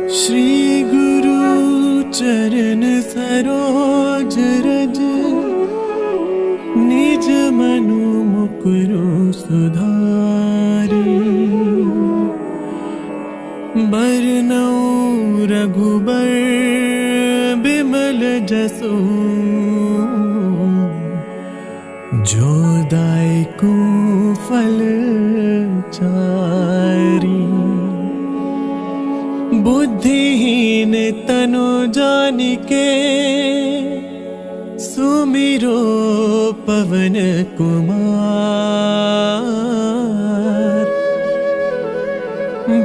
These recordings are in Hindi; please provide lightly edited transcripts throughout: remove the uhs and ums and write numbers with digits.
श्री गुरु चरण सरोज रज, निज मनु मुकुरु सुधारी। बरनउँ रघुबर बिमल जसु, जो दायकु फल चारी। बुद्धिहीन तनु जानिके, सुमिरो पवन कुमार।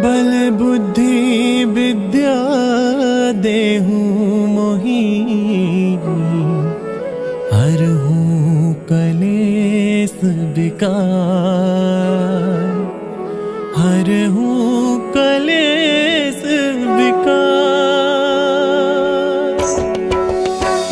बल बुद्धि विद्या देहु मोहि, हरहु कलेस विकार। हरहु कलेस विकार।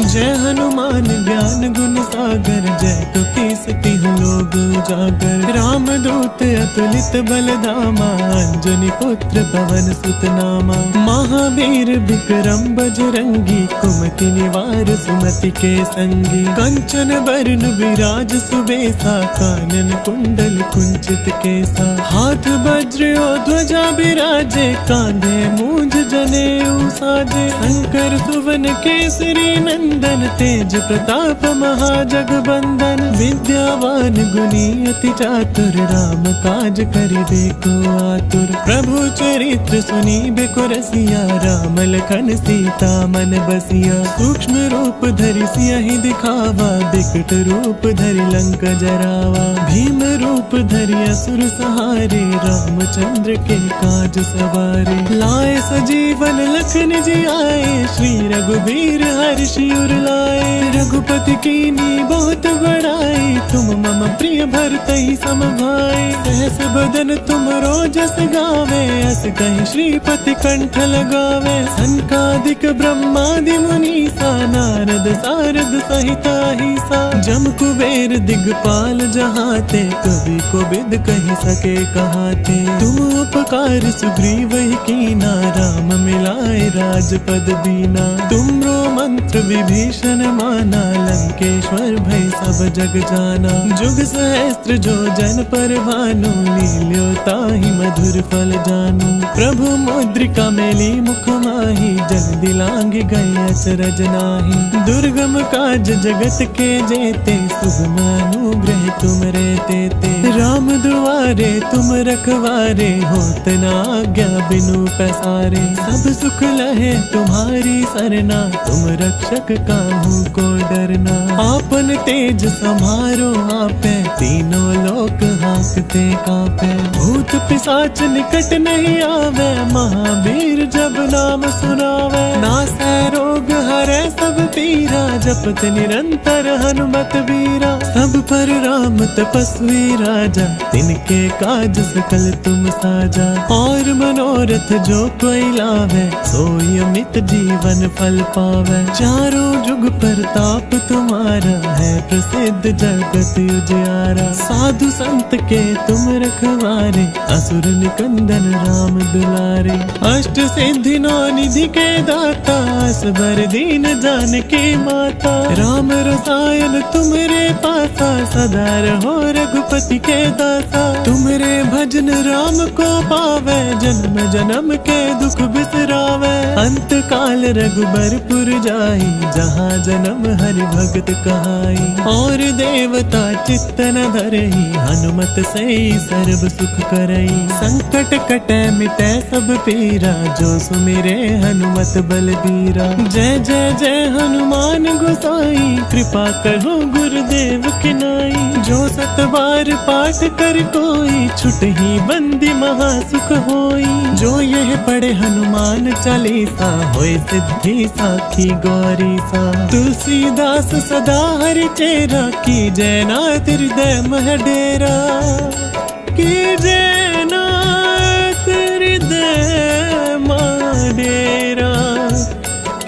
जय हनुमान ज्ञान गुण सागर, जय कपीस तिहुँ लोक उजागर। राम दूत अतुलित बल धामा, अंजनी पुत्र पवन सुत नामा। महावीर विक्रम बजरंगी, कुमति निवार सुमति के संगी। कंचन बरन विराज सुबेसा, कानन कुंडल कुंचित केसा। हाथ वज्र और ध्वजा बिराजे, कांधे मूंज जनेऊ साजे। शंकर सुवन केसरी नंदन, तेज प्रताप महाजगबंदन। विद्यावान गुणी अति चातुर, राम काज करिबे को आतुर। प्रभु चरित्र सुनिबे को रसिया, राम लखन सीता मन बसिया। सूक्ष्म रूप धरि सियहि दिखावा, बिकट रूप धरि लंक जरावा। भीम रूप धरि असुर सहारे, रामचंद्र के काज सवारे। लाए सजीवन लखन जियाए, श्री रघुबीर हर्षि उर लाए। रघुपति कीन्ही बहुत बड़ाई, तुम मम प्रिय भरतहि सम भाई। सहस बदन तुम रोजस गावे, अस कहि श्रीपति कंठ लगावे। सनकादिक ब्रह्मादि मुनीसा, नारद सारद सहित अहिसा। जम कुबेर दिगपाल जहाते, कवि कोविद कहि सके कहाते। तुम उपकार सुग्रीवहि कीना, राम मिलाए राजपद दीना। तुमरो मंत्र विभीषण माना, लंकेश्वर भय सब जग जाना। जुग सहस्त्र जो जन पर भानु, लील्यो ताहि मधुर फल जानू। प्रभु मुद्रिका मेली मुख माहि, जल दिलांग गए अचरज नाहि। दुर्गम काज जगत के जेते, सुगम अनुग्रह तुम रे तेते। राम दुआरे तुम रखवारे, होत न आज्ञा बिनु पैसारे। सब सुख लहे तुम्हारी सरना, तुम रक्षक काहू को डरना। आपन तेज समारो आपे, तीनों लोक हांकते कांपे। भूत पिशाच निकट नहीं आवे, महावीर जब नाम सुनावे। नासै रोग हरै सब पीरा, जपत निरंतर हनुमत वीरा। सब पर राम तपस्वी राजा, तिनके काज सकल तुम साजा। और मनोरथ जो कोई लावे, सोई अमित जीवन फल पावे। चारों जुग परताप तुम्हारा, है प्रसिद्ध जगत उजियारा। साधु संत के तुम रखवारे, असुर निकंदन राम दुलारे। अष्ट सिद्धि नौ निधि के दाता, असबर दीन जानकी माता। राम रसायन तुमरे पासा, सदा रहो रघुपति के दासा। तुमरे भजन राम को पावे, जन्म जन्म के दुख बिसरावे। अंत काल रघुबरपुर जाई, जहाँ जन्म हरि भगत कहाई। और देवता चित्त न धरई, हनुमत से सर्व सुख करई। संकट कटे मिटे सब पीरा, जो सुमिरे हनुमत बलबीरा। जय जय जय हनुमान गोसाई, कृपा करो गुरुदेव की नाई। जो सत बार पाठ कर कोई, छुटहि बंदी महा सुख होई। जो यह पढ़े हनुमान चालीसा, होय सिद्धि साखी गौरी सा। तुलसीदास सदा हरि चेरा, की जय नाथ हृदय मह डेरा। की जय नाथ हृदय मह डेरा।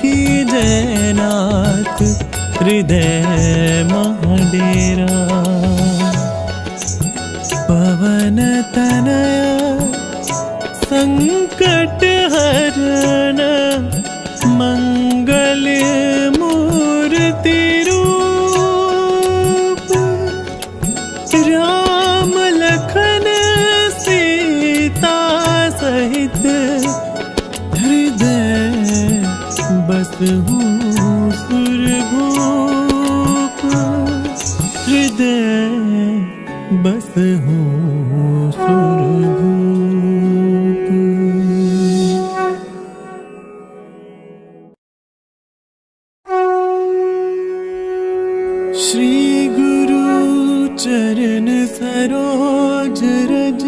की जय नाथ हृदय मह डेरा। पवन तनया संकट हरण मंगल मूर्ति रूप, राम लखन सीता सहित हृदय बसहु सुरभूप, हृदय बसहु सुरभूप। श्री गुरु चरण सरोज रज,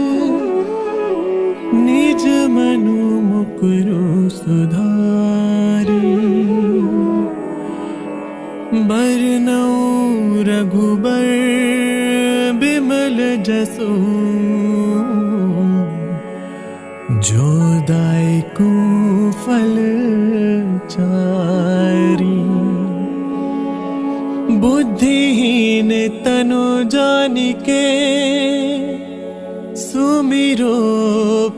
निज मनु मुकुरु सुधारी, बरनउँ रघुबर बिमल जसु, जो दायकु फल चारी। बुद्धिहीन तनु जानिके, सुमिरो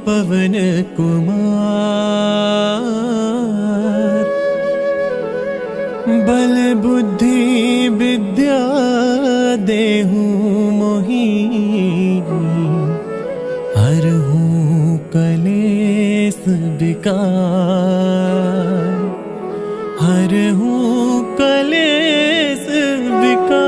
पवन कुमार। बल बुद्धि विद्या देहु मोहि, हरहु कलेस विकार, हरहु कलेस विकार।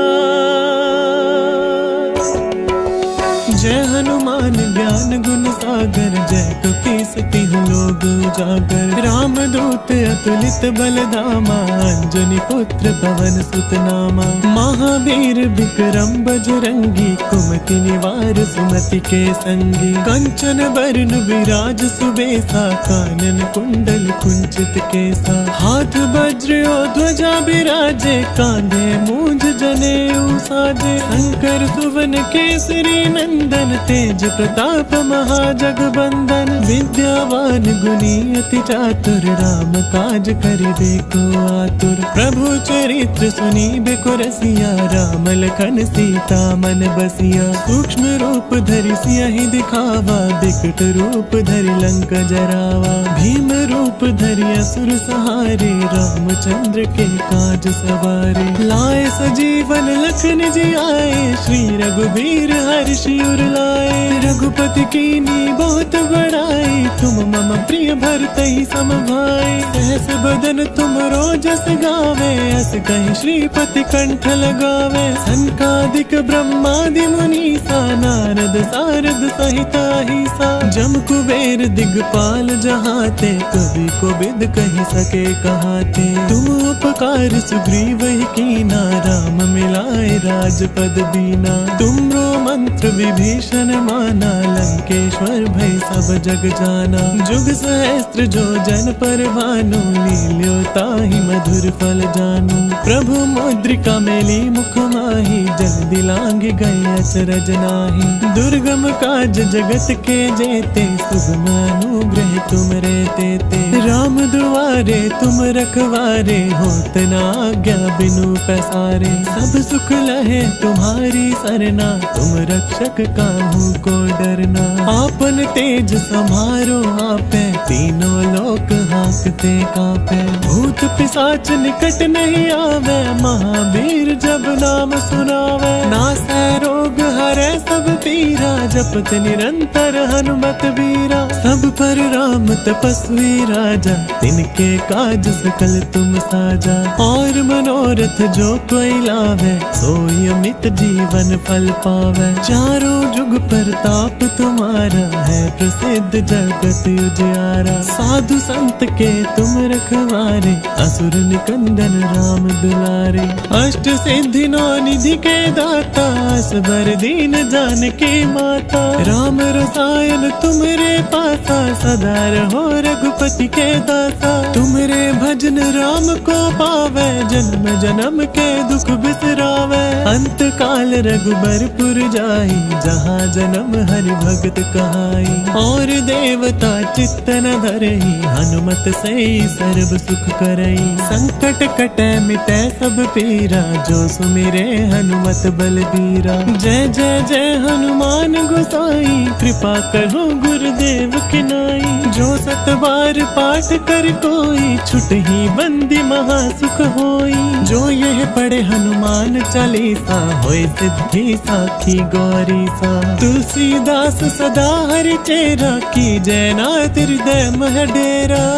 जय हनुमान ज्ञान गुण सागर, जय कपीस तिहु लोक उजागर। राम दूत अतुलित बल धामा, अंजनी पुत्र पवन सुत नामा। महावीर विक्रम बजरंगी, कुमति निवार सुमति के संगी। कंचन बरन विराज सुबेसा, कानन कुंडल कुंचित केसा। हाथ वज्र और ध्वजा बिराजे, कांधे मूंज जनेऊ साजे। शंकर सुवन केसरी नंदन, तेज प्रताप महाजगबंदन। विद्यावान गुणी अति चातुर, राम काज करिबे को आतुर। प्रभु चरित्र सुनिबे को रसिया, राम लखन सीता मन बसिया। सूक्ष्म रूप धरि सियहि दिखावा, बिकट रूप धरि लंक जरावा। भीम रूप धरि असुर सहारे, रामचंद्र के काज सवारे। लाए सजीवन लखन जियाए, श्री रघुबीर हर्षि उर लाए। रघुपति कीन्ही बहुत बड़ाई, तुम मम प्रिय भरतहि सम भाई। सहस बदन तुम रोजस गावे, अस कहि श्रीपति कंठ लगावे। सनकादिक ब्रह्मादि मुनीसा, नारद सारद सहित अहिसा। जम कुबेर दिगपाल जहाते, कवि कोविद कहि सके कहाते। तुम उपकार सुग्रीवहि कीना, राम मिलाए राजपद दीना। तुमरो मंत्र विभीषण माना, लंकेश्वर भय सब जग जाना। जुग सहस्त्र जो जन पर भानु, लील्यो ताहि मधुर फल जानू। प्रभु मुद्रिका मेली मुख माहि, जल्दी लांघ गए अचरज नाहि। दुर्गम काज जगत के जेते, सुगम अनुग्रह तुम रे तेते। राम दुआरे तुम रखवारे, होत न आज्ञा बिनु पैसारे। सब सुख लहे तुम्हारी सरना, तुम रक्षक काहू को डरना। आपन तेज समारो आपे, तीनों लोक हाँकते कांपे। भूत पिशाच निकट नहीं आवे, महावीर जब नाम सुनावे। नासै रोग हरै सब पीरा, जपत निरंतर हनुमत वीरा। सब पर राम तपस्वी राजा, तिनके काज सकल तुम साजा। और मनोरथ जो कोई लावे, सोई अमित जीवन फल पावे। चारों जुग प्रताप तुम्हारा, है प्रसिद्ध जगत उजियारा। साधु संत के तुम रखवारे, असुर निकंदन राम दुलारे। अष्ट सिद्धि नौ निधि के दाता, असबर दीन जानकी माता। राम रसायन तुमरे पासा, सदा रहो रघुपति के दासा। तुमरे भजन राम को पावे, जन्म जन्म के दुख बिसरावे। अंत काल रघुबरपुर जाई, जहाँ जन्म हरि भगत कहाई। और देवता चित्त न धरई, हनुमत से सर्व सुख करई। संकट कटै मिटै सब पीरा, जो सुमिरे हनुमत बलबीरा। जय जय जय हनुमान गोसाई, कृपा करो गुरुदेव की नाई। जो 7 बार पाठ कर कोई छुट ही बंदी महासुख होई। जो यह पढ़े हनुमान चालीसा होए सिद्धि साखी गौरी सा। तुलसीदास सदा हरि चेरा की जयनाथ हृदय मह डेरा।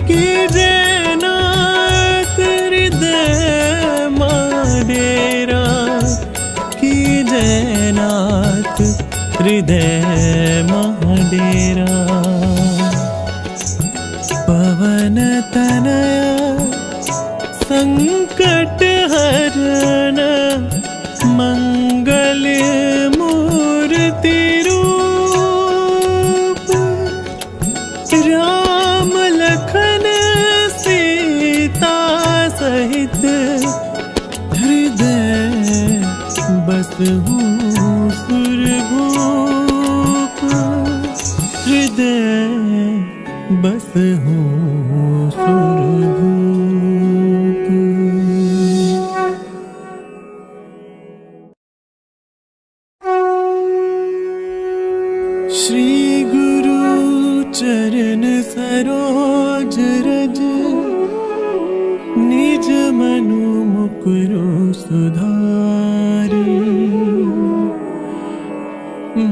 की जयनाथ हृदय मह डेरा। की जयनाथ हृदय मह डेरा। पवन तनया संकट हरण मंगल मूर्ति रूप। राम लखन सीता सहित हृदय बसहु सुरभूप। हृदय बसहु सुरभूप। श्री गुरु चरण सरोज रज निज मनु मुकुरु सुधारी।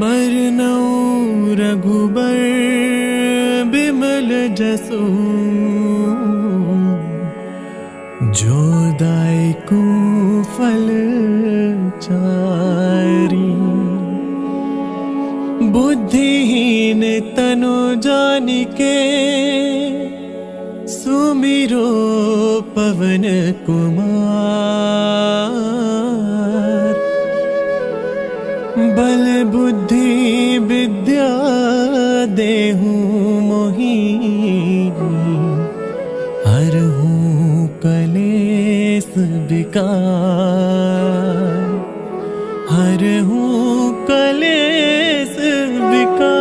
बरनउँ रघुबर बिमल जसु जो दायकु फल चारी। बुद्धिहीन तनु जानिके सुमिरो पवन कुमार। बल बुद्धि विद्या देहु मोहि हरहु कलेस विकार। हरहु कलेस विकार।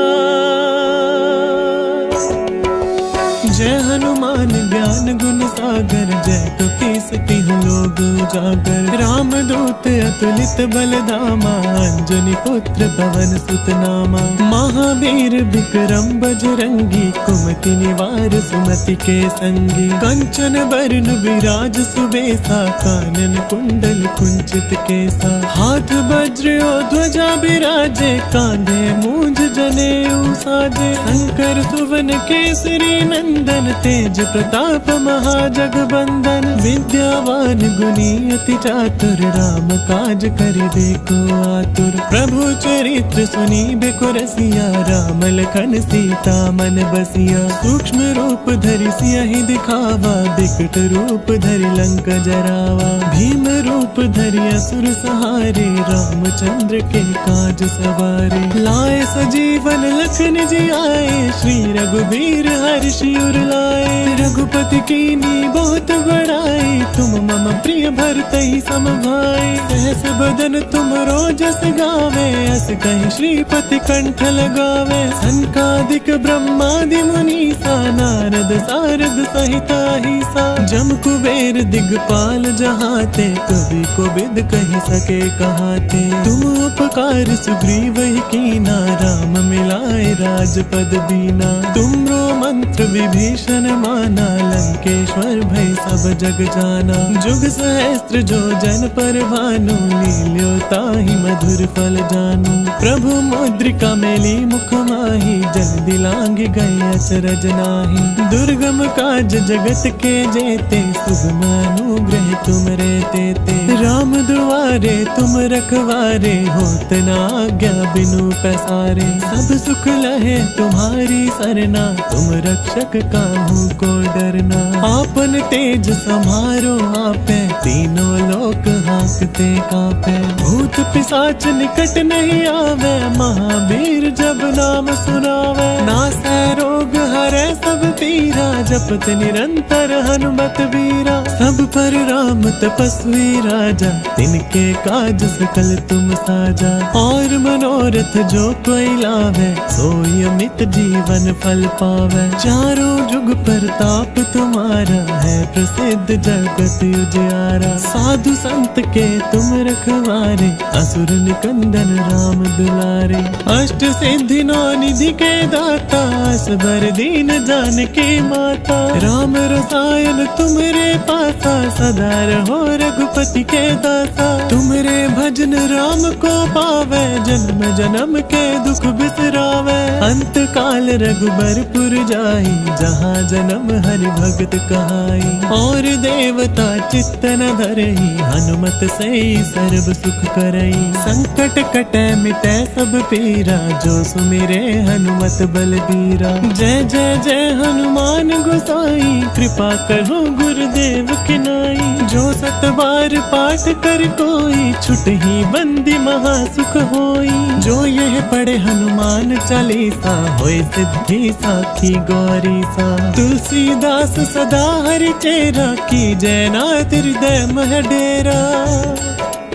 जय हनुमान ज्ञान गुण सागर जय कपीस तिहु लोक उजागर। राम दूत अतुलित बल धामा अंजनी पुत्र पवन सुत नामा। महावीर विक्रम बजरंगी कुमति निवार सुमति के संगी। कंचन बरन विराज सुबेसा कानन कुंडल कुंचित केसा। हाथ वज्र और ध्वजा बिराजे कांधे मूंज जनेऊ साजे। शंकर सुवन केसरी नंदन तेज प्रताप महाजगबंदन। विद्यावान गुणी अति चातुर राम काज करिबे को आतुर। प्रभु चरित्र सुनिबे रसिया राम लखन सीता मन बसिया। सूक्ष्म रूप धरि सियहि दिखावा बिकट रूप धरि लंक जरावा। भीम रूप धरि असुर सहारे रामचंद्र के काज सवारे। लाए सजीवन लखन जियाए श्री रघुबीर हर्षि उर लाए। रघुपति कीनी बहुत बड़ाई तुम मम प्रिय भरतहि सम भाई। सहस बदन तुम रोजस गावे अस कहि श्रीपति कंठ लगावे। सनकादिक ब्रह्मादि मुनीसा नारद सारद सहिता हिसा। जम कुबेर दिगपाल जहाते कवि कोविद कहि सके कहाते। तुम उपकार सुग्रीव ही कीना राम मिलाए राजपद दीना। तुमरो मंत्र विभीषण माना लंकेश्वर भय सब जग जाना। जुग सहस्त्र जो जन पर भानु लील्यो ताहि मधुर फल जानू। प्रभु मुद्रिका मेली मुख माहि जल्दी लांग गए अचरज नाहि। दुर्गम काज जगत के जेते सुगम अनुग्रह तुम रे तेते। राम दुआरे तुम रखवारे होत न आज्ञा बिनु पैसारे। सब सुख लहे तुम्हारी सरना तुम रक्षक काहू को डरना। आपन तेज समारो आपे तीनों लोक हांकते कांपे। भूत पिशाच निकट नहीं आवे महावीर जब नाम सुनावे। नासै रोग हरै सब पीरा जपत निरंतर हनुमत वीरा। सब पर राम तपस्वी राजा, तिनके काज सकल तुम साजा। और मनोरथ जो कोई लावे, सोई अमित जीवन फल पावे। चारों जुग प्रताप तुम्हारा, है प्रसिद्ध जगत उजियारा। साधु संत के तुम रखवारे, असुर निकंदन राम दुलारे। अष्ट सिद्धि नौ निधि के दाता, असबर दीन जानकी माता। राम रसायन तुम्हारे पासा, सदा रहो रघुपति के दासा। तुम्हारे भजन राम को पावे, जन्म जन्म के दुख बिसरावे। अंत काल रघुबरपुर जाई, जहाँ जन्म हरि भगत कहाई। और देवता चित्त न धरई, हनुमत से सर्व सुख करई। संकट कटे मिटे सब पीरा, जो सुमिरे हनुमत बलबीरा। जय जय जय हनुमान गोसाई, कृपा करो गुरुदेव की नाई। जो सत बार पाठ कर कोई, छुटहि बंदी महासुख होई। जो यह पढ़े हनुमान चालीसा, होय सिद्धि साखी गौरी सा। तुलसीदास सदा हरि चेरा, की जय नाथ हृदय मह डेरा।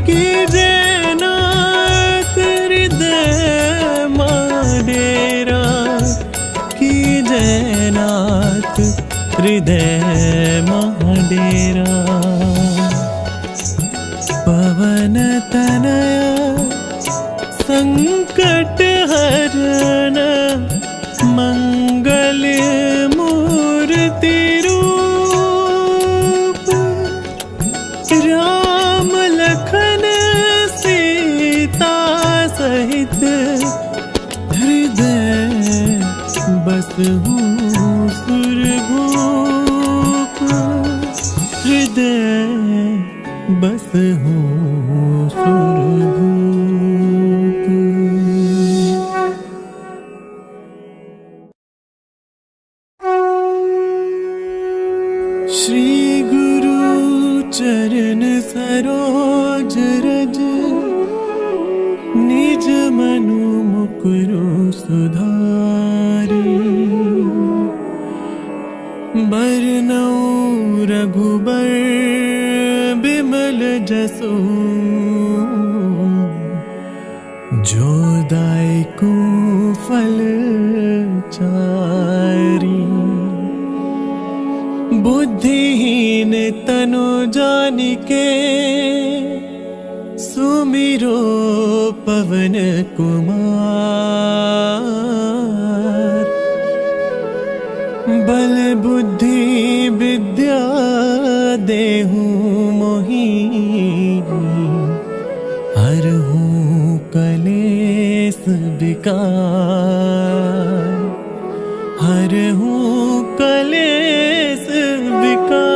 की जय नाथ हृदय मह डेरा। की जय नाथ हृदय मह डेरा। पवन तनया संकट हरण, मंगल मूर्ति रूप। राम लखन सीता सहित, हृदय बसहु सुरभूप। हृदय बसहु सुरभूप। श्री गुरु चरण सरोज रज, निज मनु मुकुरु सुधारी। बरनउँ रघुबर बिमल जसु, जो दायकु फल चारी। बुद्धिहीन तनु जानिके, सुमिरो पवन कुमार। बल बुद्धि विद्या देहु मोहि, हरहु कलेस विकार। हरहु कलेस विकार।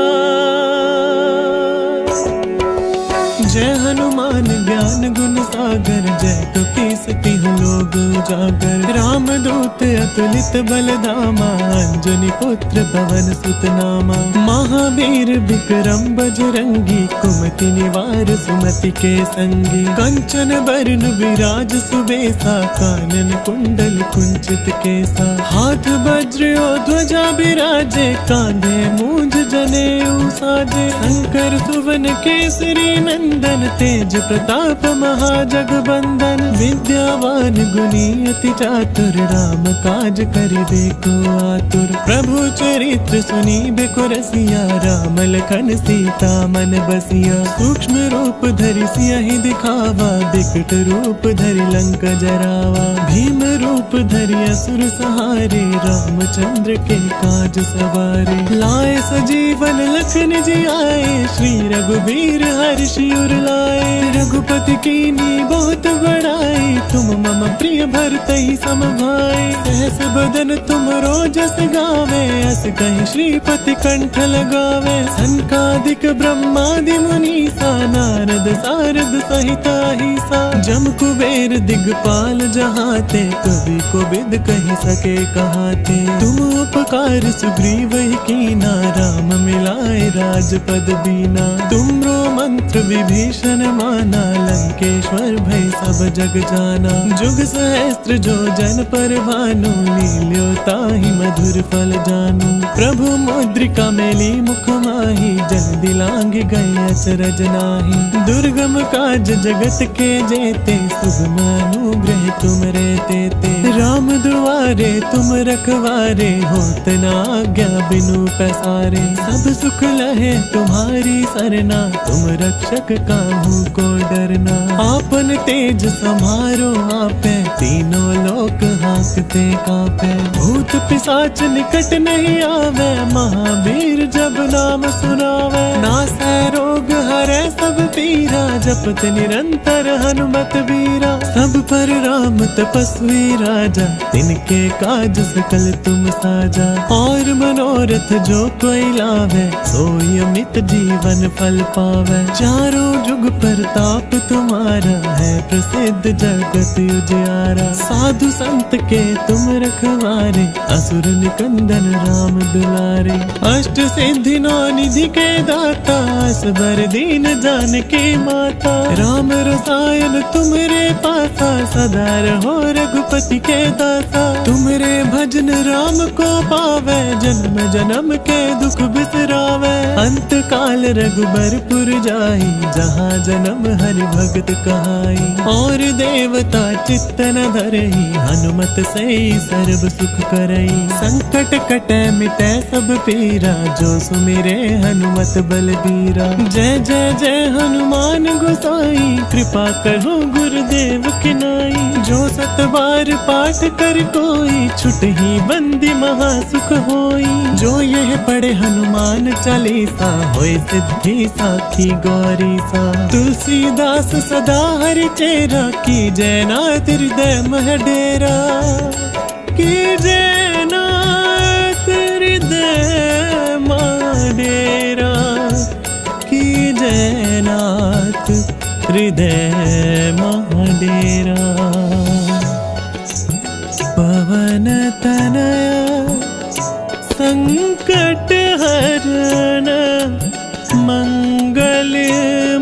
जय हनुमान ज्ञान गुण सागर, जय कपीस तिहुँ लोक उजागर। राम दूत अतुलित बल धामा, अंजनी पुत्र पवन सुत नामा। महावीर विक्रम बजरंगी, कुमति निवार सुमति के संगी। कंचन बरन विराज सुबेसा, कानन कुंडल कुंचित केसा। हाथ वज्र और ध्वजा बिराजे, कांधे मूंज जनेऊ साजे। शंकर सुवन केसरी नंदन, तेज प्रताप महाजगबंदन। विद्यावान गुणी अति चातुर, राम काज करिबे को आतुर। प्रभु चरित्र सुनिबे को रसिया, राम लखन सीता मन बसिया। सूक्ष्म रूप धरि सियहि दिखावा, बिकट रूप धरि लंक जरावा। भीम रूप धरि असुर सहारे, रामचंद्र के काज सवारे। लाए सजीवन लखन जियाए, श्री रघुबीर हर्षि उर लाए। रघुपति कीन्ही बहुत बड़ाई, तुम मम प्रिय भरतहि सम भाई। सहस बदन तुम रोजस गावे, अस कहि श्रीपति कंठ लगावे। सनकादिक ब्रह्मादि मुनीसा, नारद सारद सहित अहिसा। जम कुबेर दिगपाल जहाते, कवि कोविद कहि सके कहाते। तुम उपकार सुग्रीव ही कीना, राम मिलाए राजपद दीना। तुमरो मंत्र विभीषण माना, लंकेश्वर भय सब जग जाना। जाना। जुग सहस्त्र जो जन पर भानु, लील्यो ताहि मधुर फल जानू। प्रभु मुद्रिका मेली मुख माही, जल दिलांग गए अचरज नाही। दुर्गम काज जगत के जेते, सुगम अनुग्रह तुम रे तेते। राम दुआरे तुम रखवारे, होत न आज्ञा बिनु पैसारे। सब सुख लहे तुम्हारी सरना, तुम रक्षक काहू को डरना। आपन तेज समारो आपे, तीनों लोक हाँकते कापे। भूत पिशाच निकट नहीं आवे, महावीर जब नाम सुनावे। नासै रोग हरै सब पीरा, जपत निरंतर हनुमत बीरा। सब पर राम तपस्वी राजा, तिनके काज सकल तुम साजा। और मनोरथ जो कोई लावे, सोई अमित जीवन फल पावे। चारों जुग प्रताप तुम्हारा, है प्रसिद्ध जगत उजियारा। साधु संत के तुम रखवारे, असुर निकंदन राम दुलारे। अष्ट सिद्धि नौ निधि के दाता, असबर दीन जानकी माता। राम रसायन तुमरे पासा, सदा रहो रघुपति के दासा। तुमरे भजन राम को पावे, जन्म जन्म के दुख बिसरावे। अंत काल रघुबरपुर जाई, जहाँ जन्म हरि भगत कहाई। और देवता चित्त न धरई, हनुमत से सर्व सुख करई। संकट कटै मिटै सब पीरा, जो सुमिरे हनुमत बलबीरा। जय जय जय हनुमान गोसाई, कृपा करो गुरुदेव की नाई। जो सत बार पाठ कर कोई, छुटहि बंदी महा सुख होई। जो यह पढ़े हनुमान चालीसा, होय सिद्धि साखी गौरी सा। तुलसीदास सदा हरि चेरा, की जय नाथ हृदय मह डेरा। की जय नाथ हृदय मह डेरा। की जय नाथ हृदय मह डेरा। पवन तनया संकट हरण, मंगल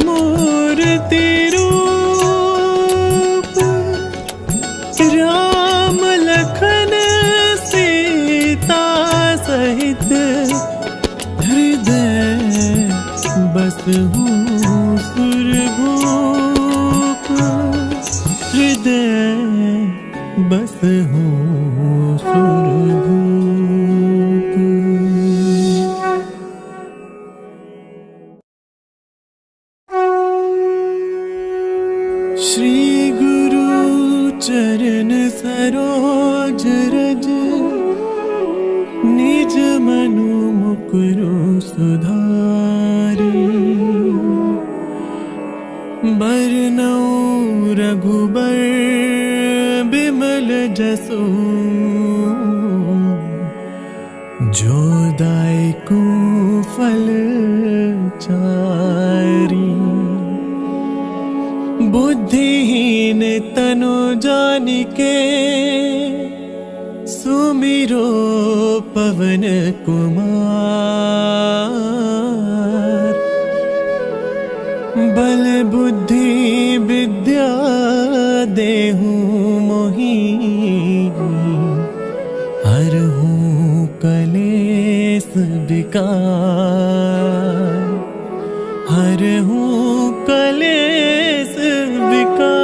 मूर्ति रूप। राम लखन सीता सहित, हृदय बसहु सुरभूप। हृदय बसहु सुरभूप। श्री गुरु चरण सरोज रज, निज मनु मुकुरु सुधारी। बरनउँ रघुबर बिमल जसु, जो दायकु फल चारी। बुद्धिहीन तनु जानिके, सुमिरो पवन कुमार। बल बुद्धि विद्या देहु मोहि, हरहु कलेस विकार। हरहु कलेस विकार।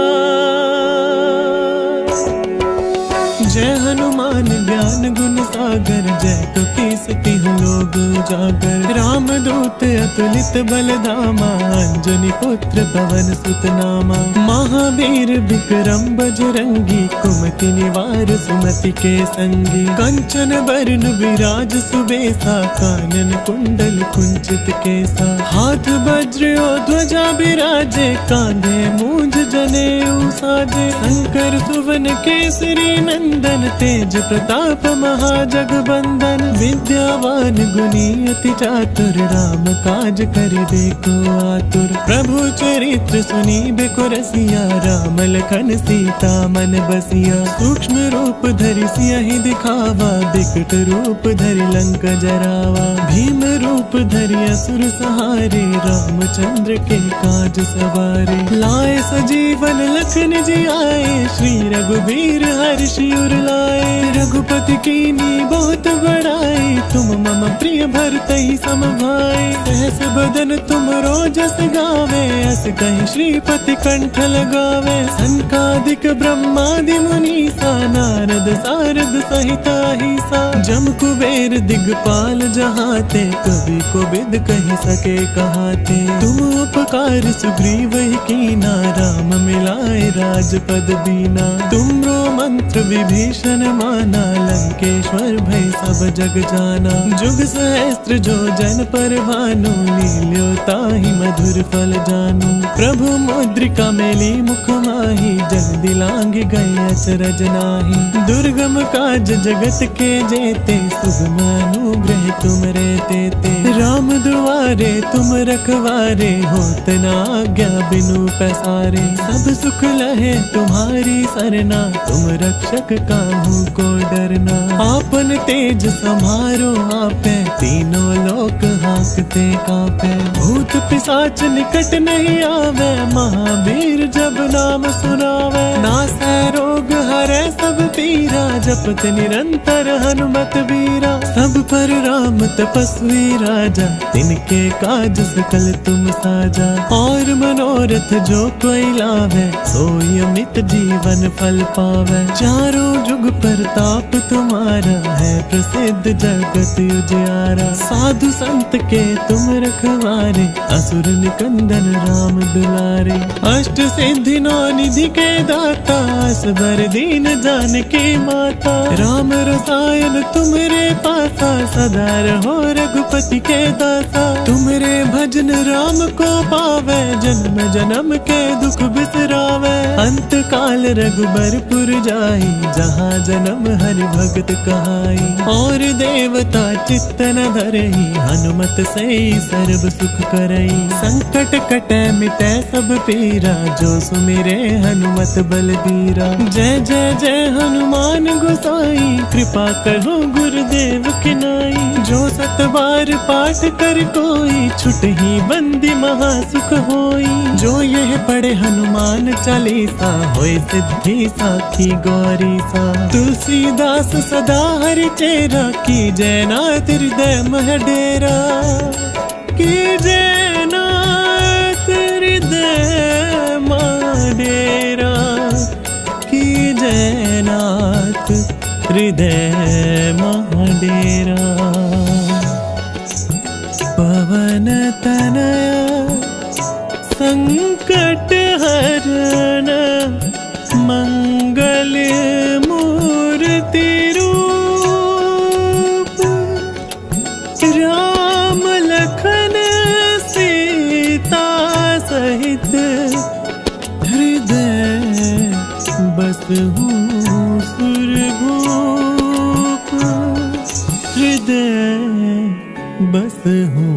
जय हनुमान ज्ञान गुण सागर, जय कपी सती लोग उजागर। राम दूत अतुलित बल धामा, अंजनी पुत्र पवन सुत नामा। महावीर विक्रम बजरंगी, कुमति निवार सुमति के संगी। कंचन बरन विराज सुबेसा, कानन कुंडल कुंचित केसा। हाथ वज्र और ध्वजा बिराजे, कांधे मूंज जनेऊ साजे। शंकर सुवन केसरी नंदन, तेज प्रताप महाजगबंदन। विद्यावान सुनी अति चातुर, राम काज करिबे को आतुर। प्रभु चरित्र सुनी बेको रसिया, राम लखन सीता मन बसिया। सूक्ष्म रूप धरि सियहि दिखावा, बिकट रूप धरि लंक जरावा। भीम रूप धरि असुर सहारे, रामचंद्र के काज सवारे। लाए सजीवन लखन जी आए, श्री रघुबीर हर्षि उर लाए। रघुपति कीनी बहुत बड़ाई, तुम मम प्रिय भरतहि सम भाई। सहस बदन तुम रोजस गावे, अस कहि श्रीपति कंठ लगावे। सनकादिक ब्रह्मादि मुनीसा, नारद सारद सहित अहिसा। जम कुबेर दिगपाल जहाते, कवि कोविद कहि सके कहाते। तुम उपकार सुग्रीव ही कीना, राम मिलाए राजपद दीना। तुमरो मंत्र विभीषण माना, लंकेश्वर भय सब जग जाना। जुग सहस्त्र जो जन पर भानु, लील्यो ताहि मधुर फल जानु। प्रभु मुद्रिका मेली मुख माहि, जग दिलांग गए अचरज नाहि। दुर्गम काज जगत के जेते, सुगम अनुग्रह तुम रे तेते। राम दुआरे तुम रखवारे, होत न आज्ञा बिनु पैसारे। सब सुख लहे तुम्हारी सरना, तुम रक्षक काहू को डरना। आपन तेज समारो आपे, तीनों लोक हांकते कांपे। भूत पिशाच निकट नहीं आवे, महावीर जब नाम सुनावे। नासै रोग हरै सब पीरा, जपत निरंतर हनुमत वीरा। सब पर राम तपस्वी राजा, तिनके काज सकल तुम साजा। और मनोरथ जो कोई लावे, सोई अमित जीवन फल पावे। चारों जुग परताप तुम्हारा, है प्रसिद्ध जगत उजियारा। साधु संत के तुम रखवारे, असुर निकंदन राम दुलारे। अष्ट सिद्धि नौ निधि के दाता, असबर दीन जानकी माता। राम रसायन तुमरे पासा, सदा रहो रघुपति के दासा। तुमरे भजन राम को पावे, जन्म जन्म के दुख बिसरावे। अंत काल रघुबरपुर जाई, जहाँ जन्म हरि भगत कहाई। और देवता चित्त न धरई, हनुमत से सर्व सुख करई। संकट कटे मिटे सब पीरा, जो सुमिरे हनुमत बलबीरा। जय जय जय हनुमान गोसाई, कृपा करो गुरुदेव की नाई। जो सत बार पाठ कर कोई, छुटहि बंदी महा सुख होई। जो यह पढ़े हनुमान चालीसा, होय सिद्धि साखी गौरी सा। तुलसीदास सदा हरि चेरा, की जय नाथ हृदय मह डेरा। की जय नाथ हृदय मह डेरा। की जय नाथ हृदय मह डेरा। पवन तनया संकट हरण, मंगल मूर्ति रूप। राम लखन सीता सहित, हृदय बसहु सुरभूप। हृदय बसहु